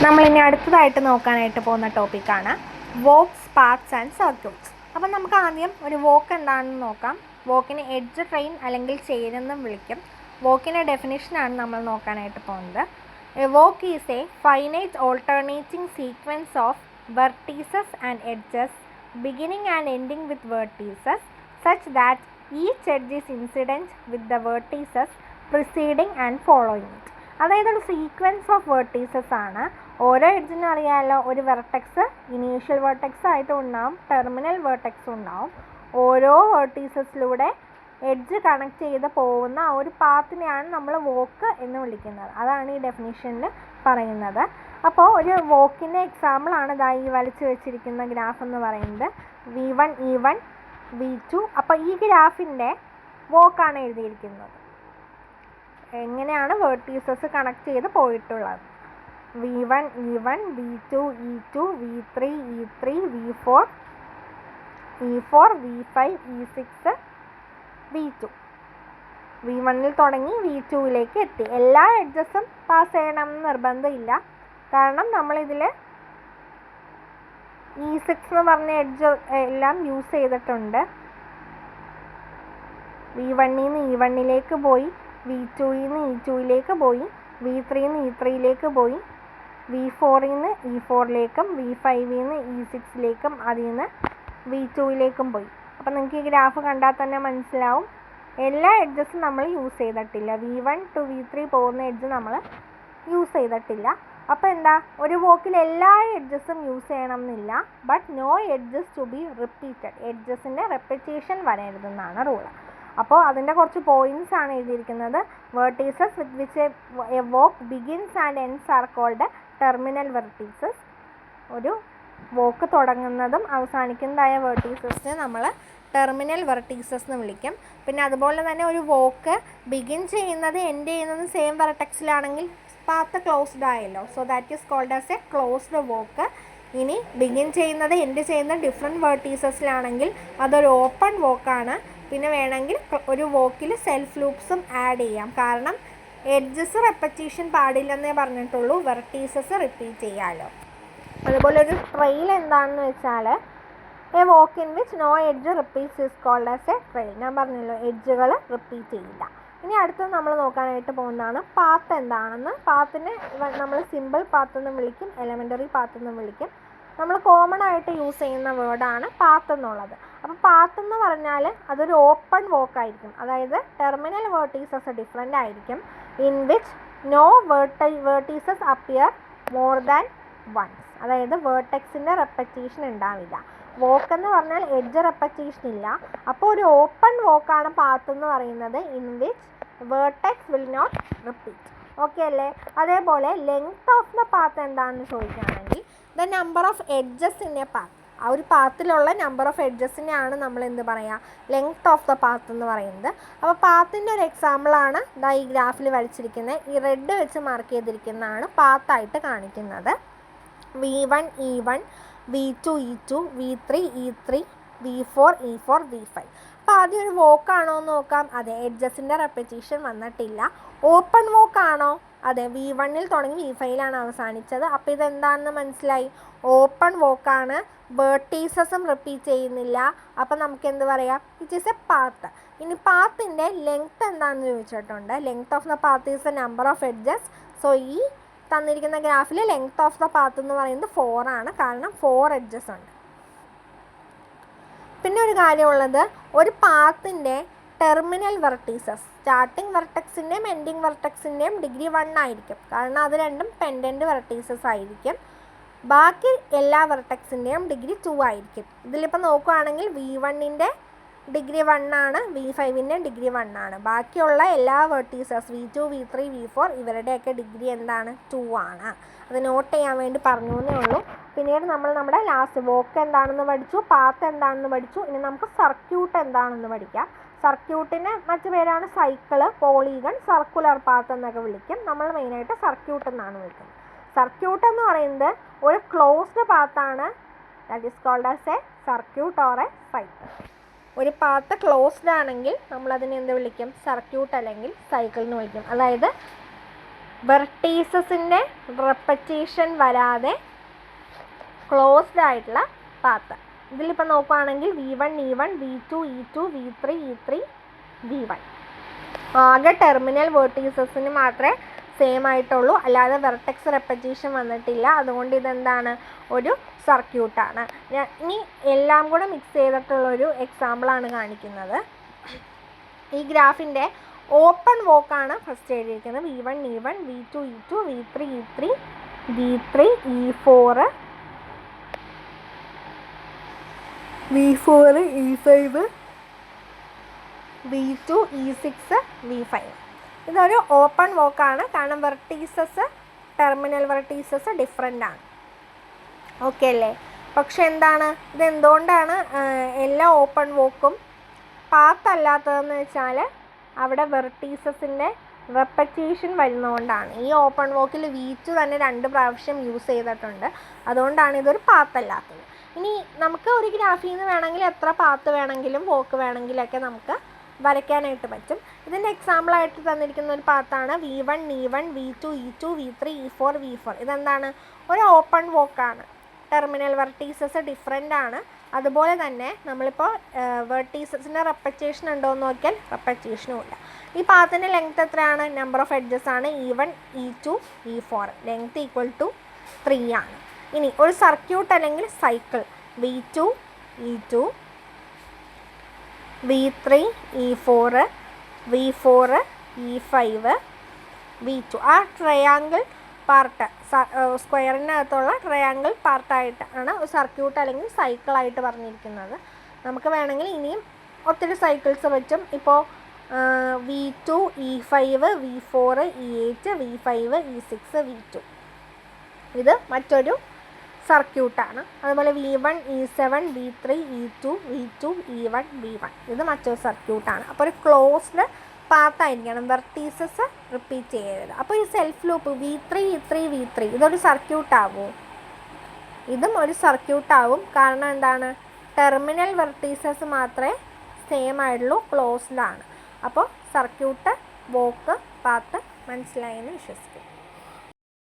നമ്മളിനി അടുത്തതായിട്ട് നോക്കാനായിട്ട് പോകുന്ന ടോപ്പിക്കാണ് വോക്സ്, പാത്സ് ആൻഡ് സർക്യൂട്ട്സ്. അപ്പം നമുക്ക് ആദ്യം ഒരു വോക്ക് എന്താണെന്ന് നോക്കാം. വോക്കിനെ എഡ്ജ് ട്രെയിൻ അല്ലെങ്കിൽ ചെയിൻ എന്നും വിളിക്കും. വോക്കിൻ്റെ ഡെഫിനിഷനാണ് നമ്മൾ നോക്കാനായിട്ട് പോകുന്നത്. A walk is a finite alternating sequence of vertices and edges beginning and ending with vertices such that each edge is incident with the vertices preceding and following it. അതായത് ഒരു സീക്വൻസ് ഓഫ് വെർട്ടീസസ് ആണ്. ഓരോ എഡ്ജിനും അറിയാമല്ലോ, ഒരു vertex initial vertex ആയിട്ടും ഉണ്ടാവും, terminal വെർട്ടെക്സും ഉണ്ടാവും. ഓരോ വെർട്ടീസസിലൂടെ എഡ്ജ് കണക്ട് ചെയ്ത് പോകുന്ന ആ ഒരു പാത്തിനെയാണ് നമ്മൾ വോക്ക് എന്ന് വിളിക്കുന്നത്. അതാണ് ഈ ഡെഫിനിഷനിൽ പറയുന്നത്. അപ്പോൾ ഒരു വോക്കിൻ്റെ എക്സാമ്പിളാണ് ഇതാ ഈ വരച്ച് വെച്ചിരിക്കുന്ന ഗ്രാഫ് എന്ന് പറയുന്നത്. V1 E1 V2. അപ്പോൾ ഈ ഗ്രാഫിൻ്റെ വോക്കാണ് എഴുതിയിരിക്കുന്നത്. എങ്ങനെയാണ് വെർട്ടീസസ് കണക്ട് ചെയ്ത് പോയിട്ടുള്ളത്. V1 E1 V2 E2 V3 E3 V4 E4 V5 E6 V2. V1ൽ തുടങ്ങി V2ലേക്ക് എത്തി. എല്ലാ എഡ്ജസും പാസ് ചെയ്യണമെന്ന് നിർബന്ധമില്ല. കാരണം നമ്മളിതിൽ E6 എന്ന് പറഞ്ഞ എഡ്ജ് എല്ലാം യൂസ് ചെയ്തിട്ടുണ്ട്. V1ൽ നിന്ന് E1ലേക്ക് പോയി, V2ൽ നിന്ന് E2ലേക്ക് പോയി, V3ൽ നിന്ന് E3ലേക്ക് പോയി, V4ൽ നിന്ന് E4ലേക്കും V5ൽ നിന്ന് E6ലേക്കും അതിൽ നിന്ന് V2ലേക്കും പോയി. അപ്പോൾ നിങ്ങൾക്ക് ഈ ഗ്രാഫ് കണ്ടാൽ തന്നെ മനസ്സിലാവും എല്ലാ എഡ്ജസും നമ്മൾ യൂസ് ചെയ്തിട്ടില്ല. V1 to V3 പോകുന്ന എഡ്ജ് നമ്മൾ യൂസ് ചെയ്തിട്ടില്ല. അപ്പോൾ എന്താ, ഒരു വോക്കിൽ എല്ലാ എഡ്ജസും യൂസ് ചെയ്യണം എന്നില്ല. But no edges to be repeated. എഡ്ജസിൻ്റെ റെപ്പിറ്റേഷൻ വരരുതെന്നാണ് റൂൾ. അപ്പോൾ അതിൻ്റെ കുറച്ച് പോയിൻറ്റ്സ് ആണ് എഴുതിയിരിക്കുന്നത്. Vertices with which a walk begins and ends are called terminal vertices. ഒരു വോക്ക് തുടങ്ങുന്നതും അവസാനിക്കുന്നതായ വെർട്ടീസസിനെ നമ്മൾ ടെർമിനൽ വെർട്ടീസസ് എന്ന് വിളിക്കും. പിന്നെ അതുപോലെ തന്നെ ഒരു വോക്ക് ബിഗിൻ ചെയ്യുന്നത് എൻഡ് ചെയ്യുന്നത് സെയിം വെർട്ടെക്സിലാണെങ്കിൽ പാത്ത് ക്ലോസ്ഡ് ആയല്ലോ. So that is called as a closed walk. ഇനി ബിഗിൻ ചെയ്യുന്നത് എൻഡ് ചെയ്യുന്നത് ഡിഫറെൻറ്റ് വെർട്ടീസസിലാണെങ്കിൽ അതൊരു ഓപ്പൺ വോക്കാണ്. പിന്നെ വേണമെങ്കിൽ ഒരു വോക്കിൽ സെൽഫ് ലൂപ്സും ആഡ് ചെയ്യാം. കാരണം എഡ്ജസ് റെപ്പറ്റീഷൻ പാടില്ലെന്നേ പറഞ്ഞിട്ടുള്ളൂ, വെർട്ടീസസ് റിപ്പീറ്റ് ചെയ്യാമല്ലോ. അതുപോലെ ഒരു ട്രെയിൽ എന്താണെന്ന് വെച്ചാൽ a walk in which no edge repeats is called as a trail. ഞാൻ പറഞ്ഞല്ലോ, എഡ്ജുകൾ റിപ്പീറ്റ് ചെയ്യില്ല. ഇനി അടുത്തത് നമ്മൾ നോക്കാനായിട്ട് പോകുന്നതാണ് പാത്ത് എന്താണെന്ന്. പാത്തിനെ നമ്മൾ സിമ്പിൾ പാത്ത് എന്ന് വിളിക്കും, എലമെൻ്ററി പാത്ത് എന്ന് വിളിക്കും. നമ്മൾ കോമൺ ആയിട്ട് യൂസ് ചെയ്യുന്ന വേർഡാണ് പാത്ത് എന്നുള്ളത്. അപ്പോൾ പാത്ത് എന്ന് പറഞ്ഞാൽ അതൊരു ഓപ്പൺ വോക്ക് ആയിരിക്കും. അതായത് ടെർമിനൽ വെർട്ടീസസ് ഡിഫറെൻ്റ് ആയിരിക്കും. In which no vertices appear more than once. അതായത് വേർട്ടെക്സിൻ്റെ റെപ്പറ്റീഷൻ ഉണ്ടാവില്ല. വോക്ക് എന്ന് പറഞ്ഞാൽ എഡ്ജ് റെപ്പറ്റീഷൻ ഇല്ല. അപ്പോൾ ഒരു ഓപ്പൺ വോക്കാണ് പാത്ത് എന്ന് പറയുന്നത്, in which vertex will not repeat. Okay അല്ലേ? അതേപോലെ ലെങ്ത് ഓഫ് ദ പാത്ത് എന്താണെന്ന് ചോദിക്കുകയാണെങ്കിൽ the number of edges in a path. ആ ഒരു പാത്തിലുള്ള നമ്പർ ഓഫ് എഡ്ജസിനെയാണ് നമ്മൾ എന്ത് പറയുക, ലെങ്ത് ഓഫ് ദ പാത്ത് എന്ന് പറയുന്നത്. അപ്പോൾ പാത്തിൻ്റെ ഒരു എക്സാമ്പിളാണ് ദാ ഈ ഗ്രാഫിൽ വരച്ചിരിക്കുന്നത്. ഈ റെഡ് വെച്ച് മാർക്ക് ചെയ്തിരിക്കുന്നതാണ് പാത്തായിട്ട് കാണിക്കുന്നത്. V1 E1 V2 E2 V3 E3 V4 E4 V5. അപ്പോൾ ആദ്യം ഒരു വോക്കാണോ എന്ന് നോക്കാം. അതെ, എഡ്ജസിൻ്റെ റെപ്പറ്റീഷൻ വന്നിട്ടില്ല. ഓപ്പൺ വോക്കാണോ? അതെ, V1ൽ തുടങ്ങി V5ലാണ് അവസാനിച്ചത്. അപ്പോൾ ഇതെന്താണെന്ന് മനസ്സിലായി, ഓപ്പൺ വോക്കാണ്. വെർട്ടീസസും റിപ്പീറ്റ് ചെയ്യുന്നില്ല. അപ്പോൾ നമുക്ക് എന്ത് പറയാം, ഇറ്റ് ഈസ് എ പാത്ത്. ഇനി പാത്തിൻ്റെ ലെങ്ത് എന്താണെന്ന് ചോദിച്ചിട്ടുണ്ട്. Length of the path is the number of edges. So ഈ തന്നിരിക്കുന്ന ഗ്രാഫിൽ ലെങ്ത് ഓഫ് ദ പാത്ത് എന്ന് പറയുന്നത് 4 ആണ്. കാരണം 4 എഡ്ജസ് ഉണ്ട്. പിന്നെ ഒരു കാര്യമുള്ളത്, ഒരു പാത്തിൻ്റെ ടെർമിനൽ വെർട്ടീസസ് സ്റ്റാർട്ടിംഗ് വെർട്ടെക്സിൻ്റെയും എൻഡിങ് വെർട്ടെക്സിൻ്റെയും ഡിഗ്രി 1 ആയിരിക്കും. കാരണം അത് രണ്ടും പെൻഡൻറ്റ് വെർട്ടീസസ് ആയിരിക്കും. ബാക്കി എല്ലാ വെർട്ടെക്സിൻ്റെയും ഡിഗ്രി 2 ആയിരിക്കും. ഇതിലിപ്പോൾ നോക്കുകയാണെങ്കിൽ V1ൻ്റെ ഡിഗ്രി 1 ആണ്, V5ൻ്റെ ഡിഗ്രി 1 ആണ്. ബാക്കിയുള്ള എല്ലാ വെർട്ടീസസ് V2 V3 V4 ഇവരുടെയൊക്കെ ഡിഗ്രി എന്താണ്, 2 ആണ്. അത് നോട്ട് ചെയ്യാൻ വേണ്ടി പറഞ്ഞു എന്നേ ഉള്ളൂ. പിന്നീട് നമ്മൾ നമ്മുടെ ലാസ്റ്റ് വോക്ക് എന്താണെന്ന് പഠിച്ചു, പാത്ത് എന്താണെന്ന് പഠിച്ചു. ഇനി നമുക്ക് സർക്യൂട്ട് എന്താണെന്ന് പഠിക്കാം. സർക്യൂട്ടിന് മറ്റു പേരാണ് സൈക്കിള്, പോളിഗൺ, സർക്കുലർ പാത്ത് എന്നൊക്കെ വിളിക്കും. നമ്മൾ മെയിനായിട്ട് സർക്യൂട്ട് എന്നാണ് വിളിക്കുന്നത്. സർക്യൂട്ട് എന്ന് പറയുന്നത് ഒരു ക്ലോസ്ഡ് പാത്താണ്. That is called as a circuit or a cycle. ഒരു പാത്ത് ക്ലോസ്ഡ് ആണെങ്കിൽ നമ്മളതിനെ എന്ത് വിളിക്കും, സർക്യൂട്ട് അല്ലെങ്കിൽ സൈക്കിൾ എന്ന് വിളിക്കും. അതായത് വെർട്ടീസസിൻ്റെ റെപ്പറ്റീഷൻ വരാതെ ക്ലോസ്ഡ് ആയിട്ടുള്ള പാത്ത്. ഇതിലിപ്പോൾ നോക്കുകയാണെങ്കിൽ V1 E1 V2 E2 V3 E3 V1. ആകെ ടെർമിനൽ വേർട്ടീസസിന് മാത്രമേ സെയിം ആയിട്ടുള്ളൂ, അല്ലാതെ വെർട്ടെക്സ് റെപ്പറ്റീഷൻ വന്നിട്ടില്ല. അതുകൊണ്ട് ഇതെന്താണ്, ഒരു സർക്യൂട്ടാണ്. ഇനി എല്ലാം കൂടെ മിക്സ് ചെയ്തിട്ടുള്ളൊരു എക്സാമ്പിളാണ് കാണിക്കുന്നത്. ഈ ഗ്രാഫിൻ്റെ ഓപ്പൺ വോക്കാണ് ഫസ്റ്റ് എഴുതിയിരിക്കുന്നത്. V1 E1 V2 E2 V3 E3 V3 E4 V4 E5 V2 E6 V5. ഇതൊരു ഓപ്പൺ വോക്കാണ്, കാരണം വെർട്ടീസസ്, ടെർമിനൽ വെർട്ടീസസ് ഡിഫറെൻ്റ് ആണ്. ഓക്കെ അല്ലേ? പക്ഷെ എന്താണ്, ഇതെന്തുകൊണ്ടാണ് എല്ലാ ഓപ്പൺ വോക്കും പാത്ത് അല്ലാത്തതെന്ന് വെച്ചാൽ അവിടെ വെർട്ടീസസിൻ്റെ റെപ്പറ്റീഷൻ വരുന്നതുകൊണ്ടാണ്. ഈ ഓപ്പൺ വോക്കിൽ V2 തന്നെ 2 പ്രാവശ്യം യൂസ് ചെയ്തിട്ടുണ്ട്, അതുകൊണ്ടാണ് ഇതൊരു പാത്ത് അല്ലാത്തത്. ഇനി നമുക്ക് ഒരു ഗ്രാഫിൽ നിന്ന് വേണമെങ്കിൽ എത്ര പാത്ത് വേണമെങ്കിലും വോക്ക് വേണമെങ്കിലൊക്കെ നമുക്ക് വരയ്ക്കാനായിട്ട് പറ്റും. ഇതിൻ്റെ എക്സാമ്പിളായിട്ട് തന്നിരിക്കുന്ന ഒരു പാത്താണ് V1 E1 V2 E2 V3 E4 V4. ഇതെന്താണ്, ഒരു ഓപ്പൺ വോക്കാണ്, ടെർമിനൽ വെർട്ടീസസ് ഡിഫറെൻ്റ് ആണ്. അതുപോലെ തന്നെ നമ്മളിപ്പോൾ വെർട്ടീസസിൻ്റെ റെപ്പറ്റേഷൻ ഉണ്ടോ എന്ന് നോക്കിയാൽ റെപ്പറ്റേഷനും ഇല്ല. ഈ പാത്തിൻ്റെ ലെങ്ത് എത്രയാണ്, നമ്പർ ഓഫ് എഡ്ജസ് ആണ് E1 E2 E4, length equal to 3 ആണ്. ഇനി ഒരു സർക്യൂട്ട് അല്ലെങ്കിൽ cycle V2 E2 V3 E4 V4 E5 V2. ആ ട്രയാങ്കിൾ പാർട്ട്, സ്ക്വയറിനകത്തുള്ള ട്രയാങ്കിൾ പാർട്ടായിട്ടാണ് ഒരു സർക്യൂട്ട് അല്ലെങ്കിൽ സൈക്കിളായിട്ട് പറഞ്ഞിരിക്കുന്നത്. നമുക്ക് വേണമെങ്കിൽ ഇനിയും ഒത്തിരി സൈക്കിൾസ് പറ്റും. ഇപ്പോൾ V2 E5 V4 E8 V5 E6 V2. ഇത് മറ്റൊരു സർക്യൂട്ടാണ്. അതുപോലെ V1 E7 V3 E2 V2 E1 V1. ഇത് മറ്റൊരു സർക്യൂട്ടാണ്. അപ്പോൾ ഒരു ക്ലോസ്ഡ് പാത്തായിരിക്കണം, വെർട്ടീസസ് റിപ്പീറ്റ് ചെയ്യരുത്. അപ്പോൾ ഈ self loop V3 E3 V3 ഇതൊരു സർക്യൂട്ടാകുമോ? ഇതും ഒരു സർക്യൂട്ടാവും. കാരണം എന്താണ്, ടെർമിനൽ വെർട്ടീസസ് മാത്രമേ സെയിം ആയിട്ടുള്ളൂ, ക്ലോസ്ഡ് ആണ്. അപ്പോൾ സർക്യൂട്ട്, വോക്ക്, പാത്ത് മനസ്സിലായെന്ന് വിശ്വസിക്കും.